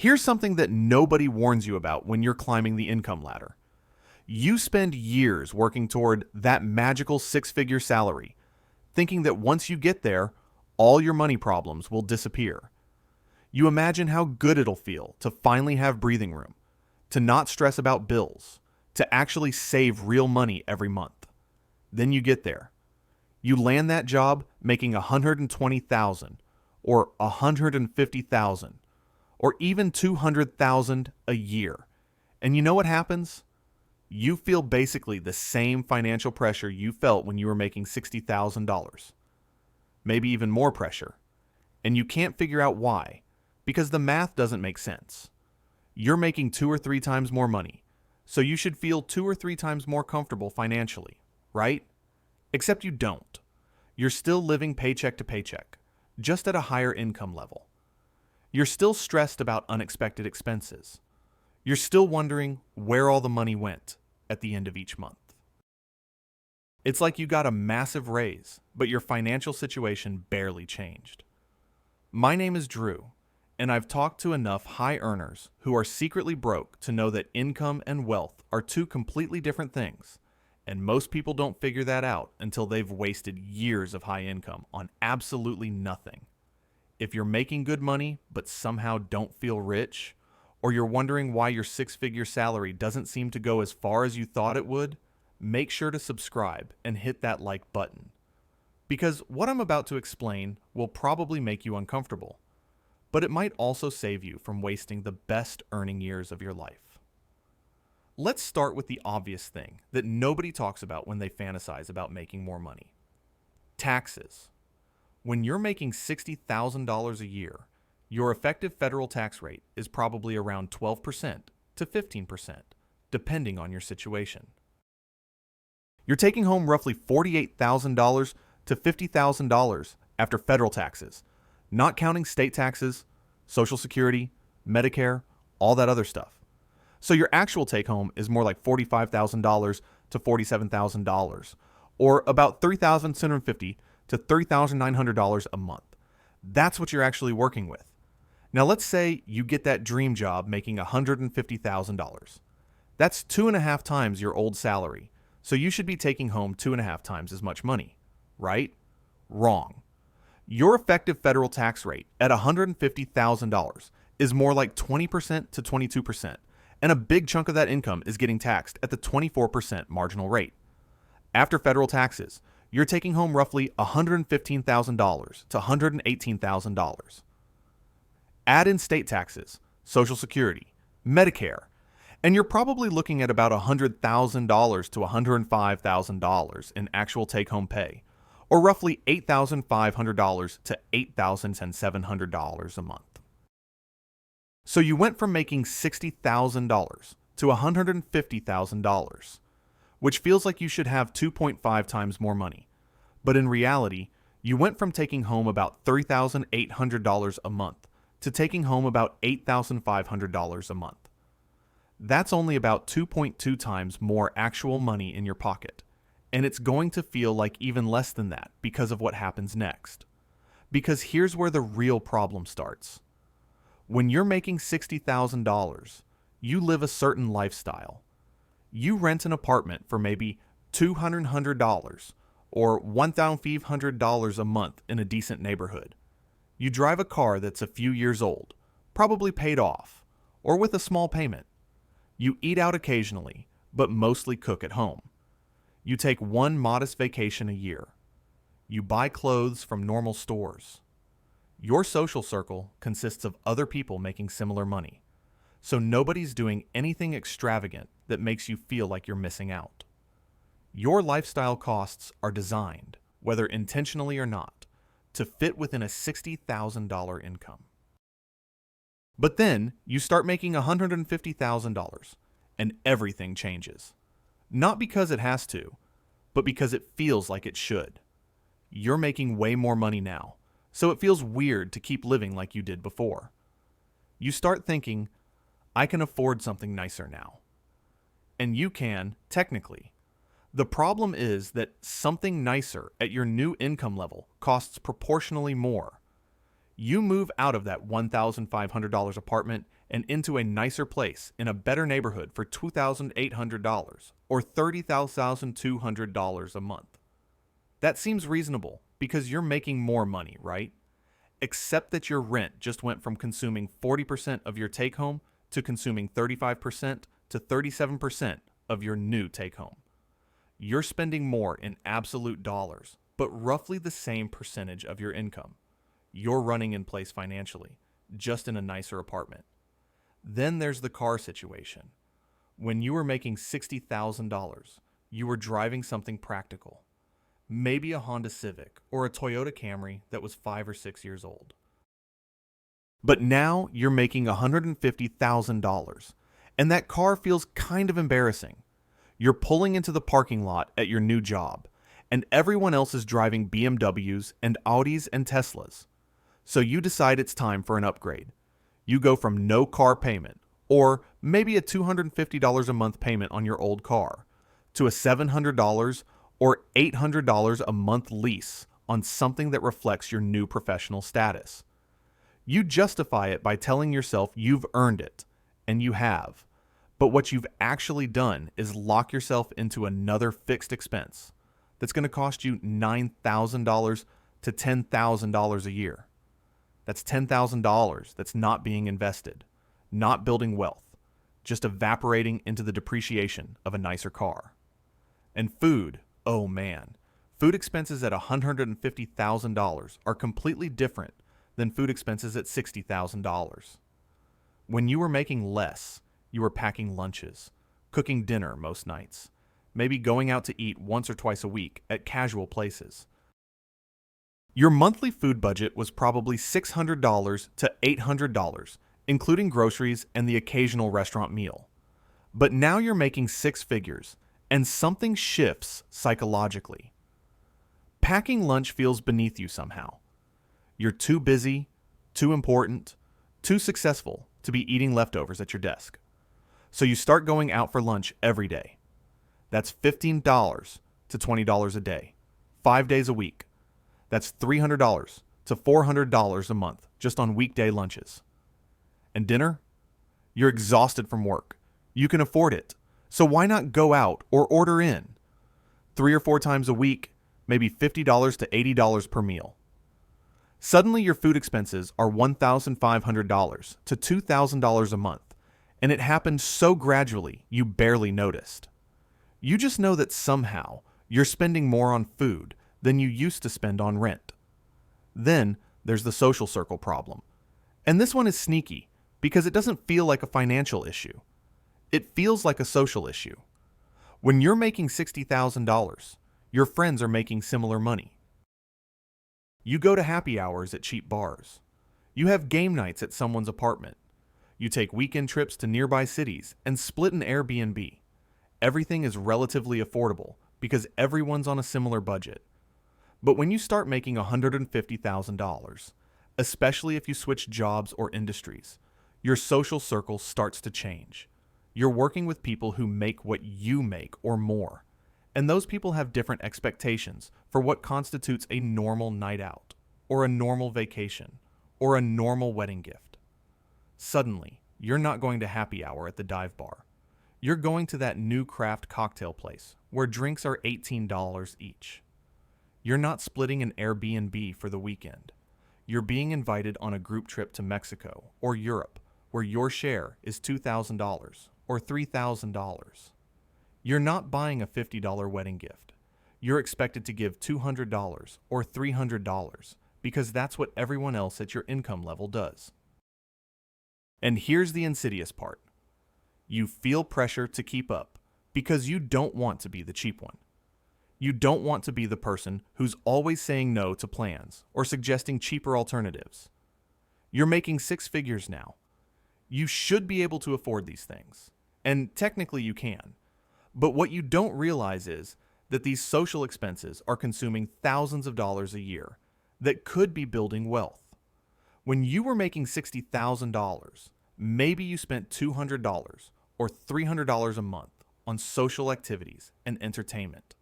Here's something that nobody warns you about when you're climbing the income ladder. You spend years working toward that magical six-figure salary, thinking that once you get there, all your money problems will disappear. You imagine how good it'll feel to finally have breathing room, to not stress about bills, to actually save real money every month. Then you get there. You land that job making $120,000 or $150,000 or even $200,000 a year. And you know what happens? You feel basically the same financial pressure you felt when you were making $60,000. Maybe even more pressure. And you can't figure out why, because the math doesn't make sense. You're making 2 or 3 times more money, so you should feel 2 or 3 times more comfortable financially, right? Except you don't. You're still living paycheck to paycheck, just at a higher income level. You're still stressed about unexpected expenses. You're still wondering where all the money went at the end of each month. It's like you got a massive raise, but your financial situation barely changed. My name is Drew, and I've talked to enough high earners who are secretly broke to know that income and wealth are 2 completely different things, and most people don't figure that out until they've wasted years of high income on absolutely nothing. If you're making good money but somehow don't feel rich, or you're wondering why your 6-figure salary doesn't seem to go as far as you thought it would, make sure to subscribe and hit that like button. Because what I'm about to explain will probably make you uncomfortable, but it might also save you from wasting the best earning years of your life. Let's start with the obvious thing that nobody talks about when they fantasize about making more money. Taxes. When you're making $60,000 a year, your effective federal tax rate is probably around 12% to 15%, depending on your situation. You're taking home roughly $48,000 to $50,000 after federal taxes, not counting state taxes, Social Security, Medicare, all that other stuff. So your actual take home is more like $45,000 to $47,000, or about $3,750 to $3,900 a month. That's what you're actually working with. Now let's say you get that dream job making $150,000. That's 2.5 times your old salary, so you should be taking home 2.5 times as much money, right? Wrong. Your effective federal tax rate at $150,000 is more like 20% to 22%, and a big chunk of that income is getting taxed at the 24% marginal rate. After federal taxes, you're taking home roughly $115,000 to $118,000. Add in state taxes, Social Security, Medicare, and you're probably looking at about $100,000 to $105,000 in actual take-home pay, or roughly $8,500 to $8,700 a month. So you went from making $60,000 to $150,000, which feels like you should have 2.5 times more money. But in reality, you went from taking home about $3,800 a month to taking home about $8,500 a month. That's only about 2.2 times more actual money in your pocket, and it's going to feel like even less than that because of what happens next. Because here's where the real problem starts. When you're making $60,000, you live a certain lifestyle. You rent an apartment for maybe $200 or $1,500 a month in a decent neighborhood. You drive a car that's a few years old, probably paid off, or with a small payment. You eat out occasionally, but mostly cook at home. You take one modest vacation a year. You buy clothes from normal stores. Your social circle consists of other people making similar money, so nobody's doing anything extravagant that makes you feel like you're missing out. Your lifestyle costs are designed, whether intentionally or not, to fit within a $60,000 income. But then you start making $150,000 and everything changes. Not because it has to, but because it feels like it should. You're making way more money now, so it feels weird to keep living like you did before. You start thinking, I can afford something nicer now. And you can, technically. The problem is that something nicer at your new income level costs proportionally more. You move out of that $1,500 apartment and into a nicer place in a better neighborhood for $2,800 or $30,200 a month. That seems reasonable because you're making more money, right? Except that your rent just went from consuming 40% of your take home to consuming 35% to 37% of your new take home. You're spending more in absolute dollars, but roughly the same percentage of your income. You're running in place financially, just in a nicer apartment. Then there's the car situation. When you were making $60,000, you were driving something practical. Maybe a Honda Civic or a Toyota Camry that was 5 or 6 years old. But now you're making $150,000, and that car feels kind of embarrassing. You're pulling into the parking lot at your new job, and everyone else is driving BMWs and Audis and Teslas. So you decide it's time for an upgrade. You go from no car payment, or maybe a $250 a month payment on your old car, to a $700 or $800 a month lease on something that reflects your new professional status. You justify it by telling yourself you've earned it, and you have. But what you've actually done is lock yourself into another fixed expense that's going to cost you $9,000 to $10,000 a year. That's $10,000 that's not being invested, not building wealth, just evaporating into the depreciation of a nicer car. And food, oh man, food expenses at $150,000 are completely different than food expenses at $60,000. When you were making less, you were packing lunches, cooking dinner most nights, maybe going out to eat once or twice a week at casual places. Your monthly food budget was probably $600 to $800, including groceries and the occasional restaurant meal. But now you're making six figures, and something shifts psychologically. Packing lunch feels beneath you somehow. You're too busy, too important, too successful to be eating leftovers at your desk. So you start going out for lunch every day. That's $15 to $20 a day, 5 days a week. That's $300 to $400 a month just on weekday lunches. And dinner? You're exhausted from work. You can afford it. So why not go out or order in? 3 or 4 times a week, maybe $50 to $80 per meal. Suddenly your food expenses are $1,500 to $2,000 a month, and it happened so gradually you barely noticed. You just know that somehow you're spending more on food than you used to spend on rent. Then there's the social circle problem. And this one is sneaky because it doesn't feel like a financial issue. It feels like a social issue. When you're making $60,000, your friends are making similar money. You go to happy hours at cheap bars. You have game nights at someone's apartment. You take weekend trips to nearby cities and split an Airbnb. Everything is relatively affordable because everyone's on a similar budget. But when you start making $150,000, especially if you switch jobs or industries, your social circle starts to change. You're working with people who make what you make or more, and those people have different expectations for what constitutes a normal night out, or a normal vacation, or a normal wedding gift. Suddenly, you're not going to happy hour at the dive bar. You're going to that new craft cocktail place where drinks are $18 each. You're not splitting an Airbnb for the weekend. You're being invited on a group trip to Mexico or Europe where your share is $2,000 or $3,000. You're not buying a $50 wedding gift. You're expected to give $200 or $300 because that's what everyone else at your income level does. And here's the insidious part. You feel pressure to keep up because you don't want to be the cheap one. You don't want to be the person who's always saying no to plans or suggesting cheaper alternatives. You're making 6 figures now. You should be able to afford these things, and technically you can. But what you don't realize is that these social expenses are consuming thousands of dollars a year that could be building wealth. When you were making $60,000, maybe you spent $200 or $300 a month on social activities and entertainment.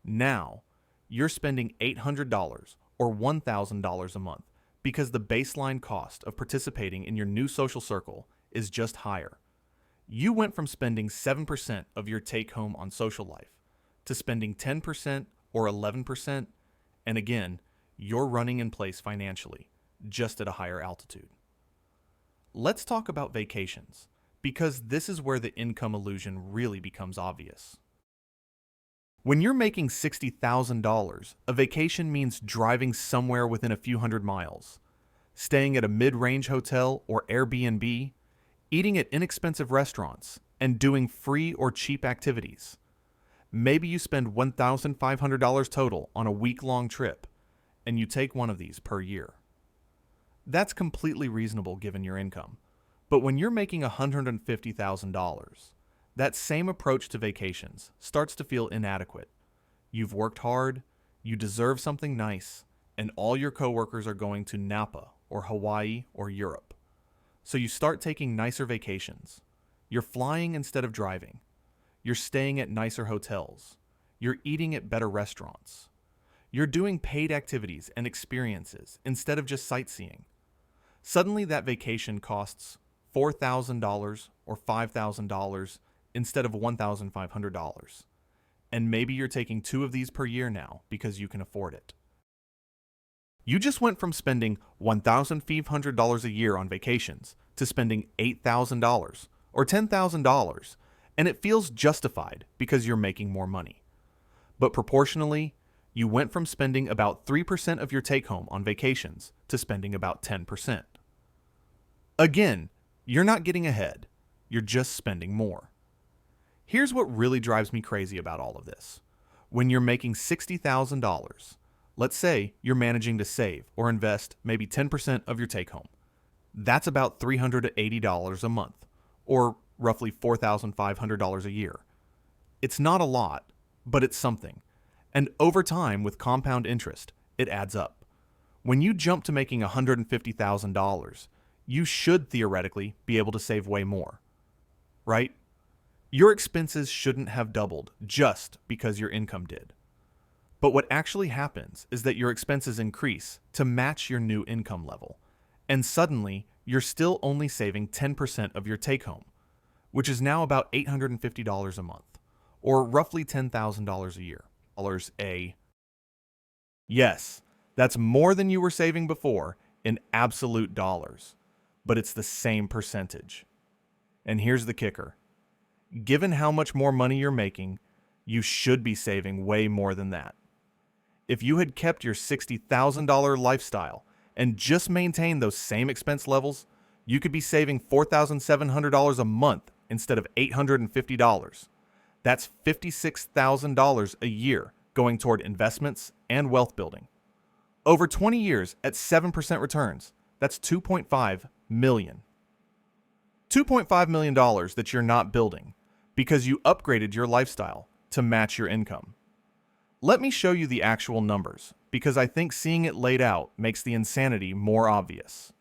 Now, you're spending $800 or $1,000 a month because the baseline cost of participating in your new social circle is just higher. You went from spending 7% of your take home on social life to spending 10% or 11%, and again, you're running in place financially, just at a higher altitude. Let's talk about vacations, because this is where the income illusion really becomes obvious. When you're making $60,000, a vacation means driving somewhere within a few hundred miles, staying at a mid-range hotel or Airbnb, eating at inexpensive restaurants, and doing free or cheap activities. Maybe you spend $1,500 total on a week-long trip, and you take one of these per year. That's completely reasonable given your income. But when you're making $150,000, that same approach to vacations starts to feel inadequate. You've worked hard, you deserve something nice, and all your coworkers are going to Napa or Hawaii or Europe. So you start taking nicer vacations. You're flying instead of driving. You're staying at nicer hotels. You're eating at better restaurants. You're doing paid activities and experiences instead of just sightseeing. Suddenly that vacation costs $4,000 or $5,000 instead of $1,500. And maybe you're taking 2 of these per year now because you can afford it. You just went from spending $1,500 a year on vacations to spending $8,000 or $10,000, and it feels justified because you're making more money. But proportionally, you went from spending about 3% of your take-home on vacations to spending about 10%. Again, you're not getting ahead, you're just spending more. Here's what really drives me crazy about all of this. When you're making $60,000, let's say you're managing to save or invest maybe 10% of your take-home. That's about $380 a month, or roughly $4,500 a year. It's not a lot, but it's something. And over time, with compound interest, it adds up. When you jump to making $150,000, you should theoretically be able to save way more, right? Your expenses shouldn't have doubled just because your income did. But what actually happens is that your expenses increase to match your new income level, and suddenly you're still only saving 10% of your take-home, which is now about $850 a month, or roughly $10,000 a year. Yes, that's more than you were saving before in absolute dollars, but it's the same percentage. And here's the kicker. Given how much more money you're making, you should be saving way more than that. If you had kept your $60,000 lifestyle and just maintained those same expense levels, you could be saving $4,700 a month instead of $850. That's $56,000 a year going toward investments and wealth building. Over 20 years at 7% returns, that's $2.5 million. $2.5 million that you're not building because you upgraded your lifestyle to match your income. Let me show you the actual numbers, because I think seeing it laid out makes the insanity more obvious.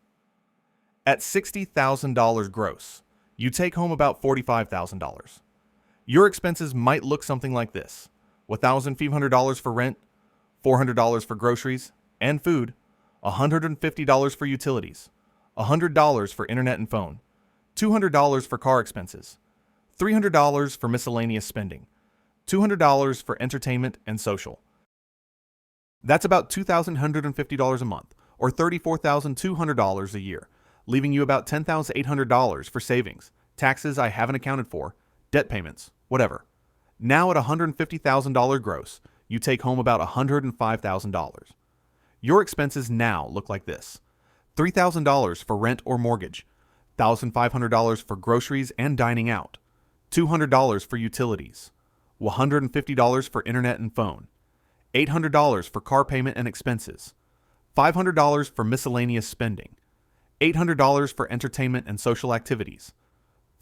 At $60,000 gross, you take home about $45,000. Your expenses might look something like this: $1,500 for rent, $400 for groceries and food, $150 for utilities, $100 for internet and phone, $200 for car expenses, $300 for miscellaneous spending, $200 for entertainment and social. That's about $2,150 a month, or $34,200 a year, leaving you about $10,800 for savings, taxes I haven't accounted for, debt payments, whatever. Now at $150,000 gross, you take home about $105,000. Your expenses now look like this: $3,000 for rent or mortgage, $1,500 for groceries and dining out, $200 for utilities, $150 for internet and phone, $800 for car payment and expenses, $500 for miscellaneous spending, $800 for entertainment and social activities,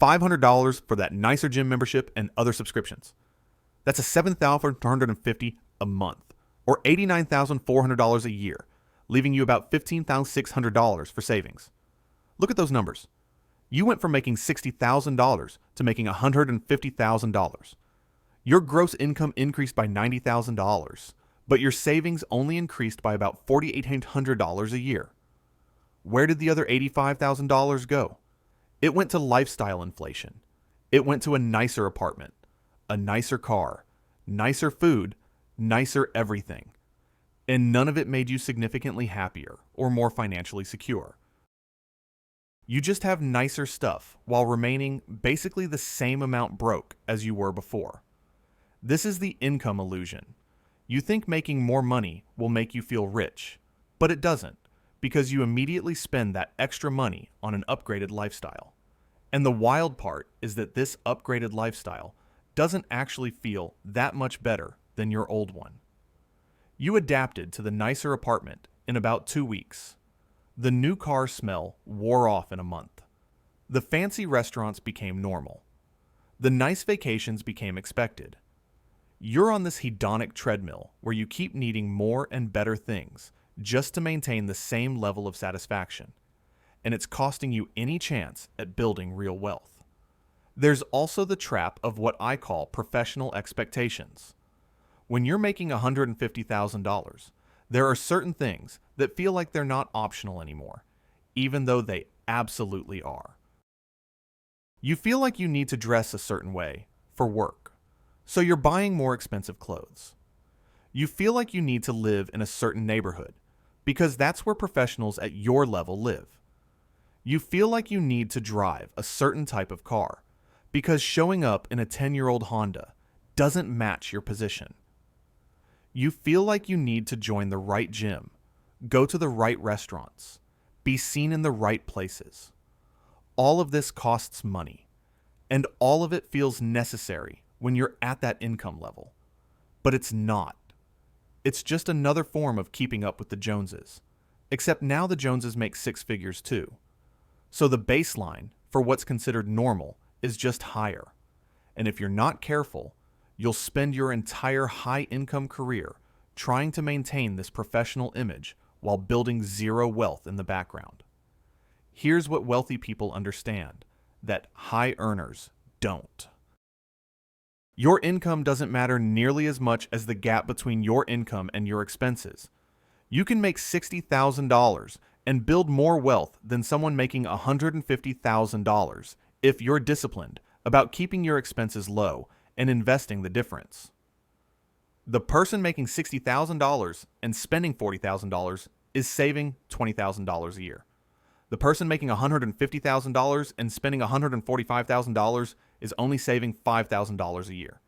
$500 for that nicer gym membership and other subscriptions. That's a $7,450 a month, or $89,400 a year, leaving you about $15,600 for savings. Look at those numbers. You went from making $60,000 to making $150,000. Your gross income increased by $90,000, but your savings only increased by about $4,800 a year. Where did the other $85,000 go? It went to lifestyle inflation. It went to a nicer apartment, a nicer car, nicer food, nicer everything. And none of it made you significantly happier or more financially secure. You just have nicer stuff while remaining basically the same amount broke as you were before. This is the income illusion. You think making more money will make you feel rich, but it doesn't, because you immediately spend that extra money on an upgraded lifestyle. And the wild part is that this upgraded lifestyle doesn't actually feel that much better than your old one. You adapted to the nicer apartment in about 2 weeks. The new car smell wore off in a month. The fancy restaurants became normal. The nice vacations became expected. You're on this hedonic treadmill where you keep needing more and better things just to maintain the same level of satisfaction, and it's costing you any chance at building real wealth. There's also the trap of what I call professional expectations. When you're making $150,000, there are certain things that feel like they're not optional anymore, even though they absolutely are. You feel like you need to dress a certain way for work, so you're buying more expensive clothes. You feel like you need to live in a certain neighborhood, because that's where professionals at your level live. You feel like you need to drive a certain type of car, because showing up in a 10-year-old Honda doesn't match your position. You feel like you need to join the right gym, go to the right restaurants, be seen in the right places. All of this costs money, and all of it feels necessary when you're at that income level. But it's not. It's just another form of keeping up with the Joneses, except now the Joneses make 6 figures too. So the baseline for what's considered normal is just higher. And if you're not careful, you'll spend your entire high-income career trying to maintain this professional image while building zero wealth in the background. Here's what wealthy people understand that high earners don't. Your income doesn't matter nearly as much as the gap between your income and your expenses. You can make $60,000 and build more wealth than someone making $150,000 if you're disciplined about keeping your expenses low and investing the difference. The person making $60,000 and spending $40,000 is saving $20,000 a year. The person making $150,000 and spending $145,000 is only saving $5,000 a year.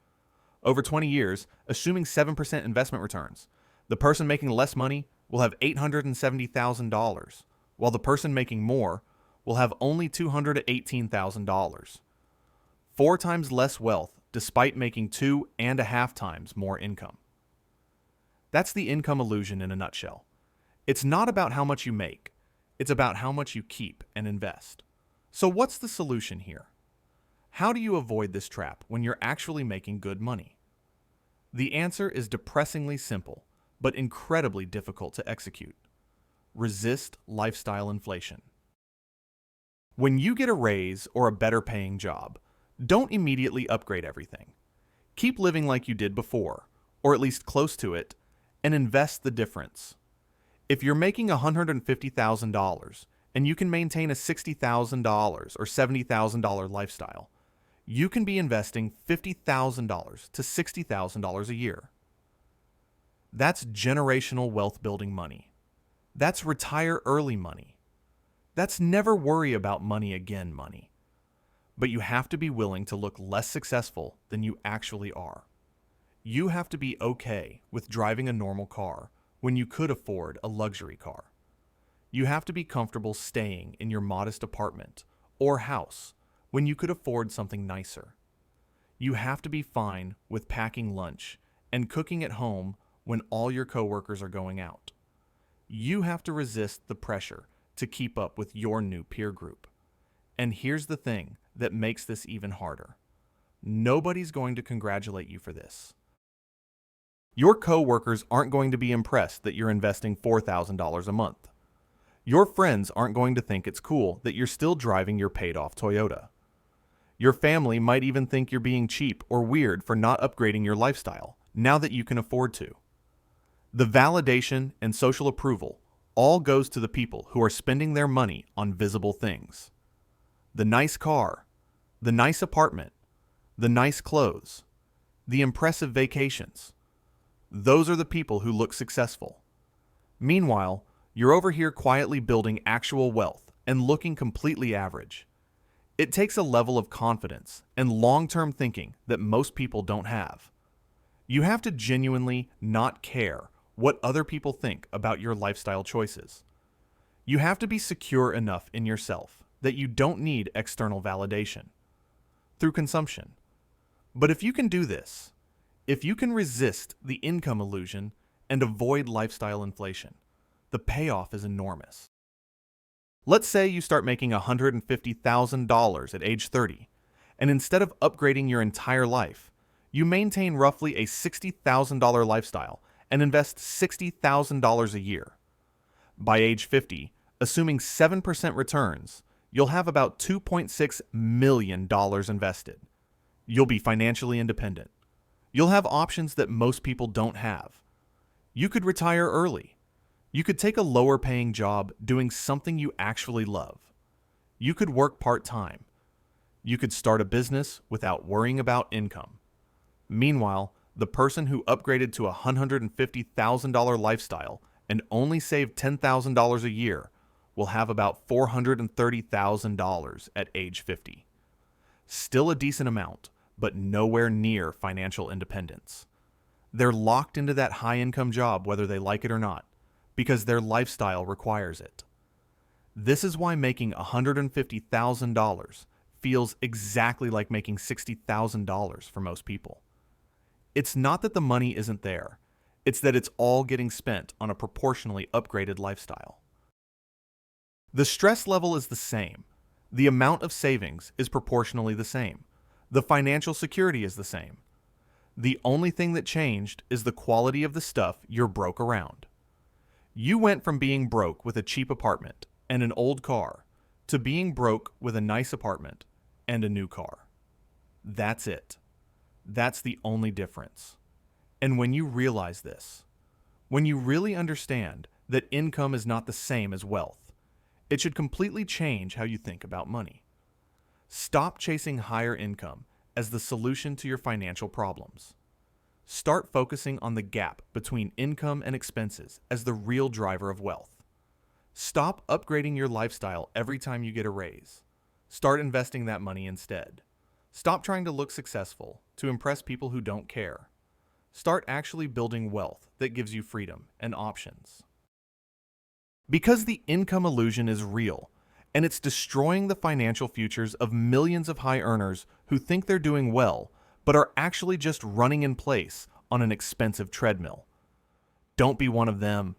Over 20 years, assuming 7% investment returns, the person making less money will have $870,000, while the person making more will have only $218,000. 4 times less wealth despite making 2.5 times more income. That's the income illusion in a nutshell. It's not about how much you make. It's about how much you keep and invest. So what's the solution here? How do you avoid this trap when you're actually making good money? The answer is depressingly simple, but incredibly difficult to execute. Resist lifestyle inflation. When you get a raise or a better paying job, don't immediately upgrade everything. Keep living like you did before, or at least close to it, and invest the difference. If you're making $150,000 and you can maintain a $60,000 or $70,000 lifestyle, you can be investing $50,000 to $60,000 a year. That's generational wealth building money. That's retire early money. That's never worry about money again money. But you have to be willing to look less successful than you actually are. You have to be okay with driving a normal car when you could afford a luxury car. You have to be comfortable staying in your modest apartment or house when you could afford something nicer. You have to be fine with packing lunch and cooking at home when all your coworkers are going out. You have to resist the pressure to keep up with your new peer group. And here's the thing that makes this even harder. Nobody's going to congratulate you for this. Your coworkers aren't going to be impressed that you're investing $4,000 a month. Your friends aren't going to think it's cool that you're still driving your paid-off Toyota. Your family might even think you're being cheap or weird for not upgrading your lifestyle now that you can afford to. The validation and social approval all goes to the people who are spending their money on visible things. The nice car, the nice apartment, the nice clothes, the impressive vacations. Those are the people who look successful. Meanwhile, you're over here quietly building actual wealth and looking completely average. It takes a level of confidence and long-term thinking that most people don't have. You have to genuinely not care what other people think about your lifestyle choices. You have to be secure enough in yourself that you don't need external validation through consumption. But if you can do this, if you can resist the income illusion and avoid lifestyle inflation, the payoff is enormous. Let's say you start making $150,000 at age 30, and instead of upgrading your entire life, you maintain roughly a $60,000 lifestyle and invest $60,000 a year. By age 50, assuming 7% returns, you'll have about $2.6 million invested. You'll be financially independent. You'll have options that most people don't have. You could retire early. You could take a lower paying job doing something you actually love. You could work part-time. You could start a business without worrying about income. Meanwhile, the person who upgraded to a $150,000 lifestyle and only saved $10,000 a year will have about $430,000 at age 50. Still a decent amount, but nowhere near financial independence. They're locked into that high-income job whether they like it or not, because their lifestyle requires it. This is why making $150,000 feels exactly like making $60,000 for most people. It's not that the money isn't there, it's that it's all getting spent on a proportionally upgraded lifestyle. The stress level is the same. The amount of savings is proportionally the same. The financial security is the same. The only thing that changed is the quality of the stuff you're broke around. You went from being broke with a cheap apartment and an old car to being broke with a nice apartment and a new car. That's it. That's the only difference. And when you realize this, when you really understand that income is not the same as wealth, it should completely change how you think about money. Stop chasing higher income as the solution to your financial problems. Start focusing on the gap between income and expenses as the real driver of wealth. Stop upgrading your lifestyle every time you get a raise. Start investing that money instead. Stop trying to look successful to impress people who don't care. Start actually building wealth that gives you freedom and options. Because the income illusion is real, and it's destroying the financial futures of millions of high earners who think they're doing well, but are actually just running in place on an expensive treadmill. Don't be one of them.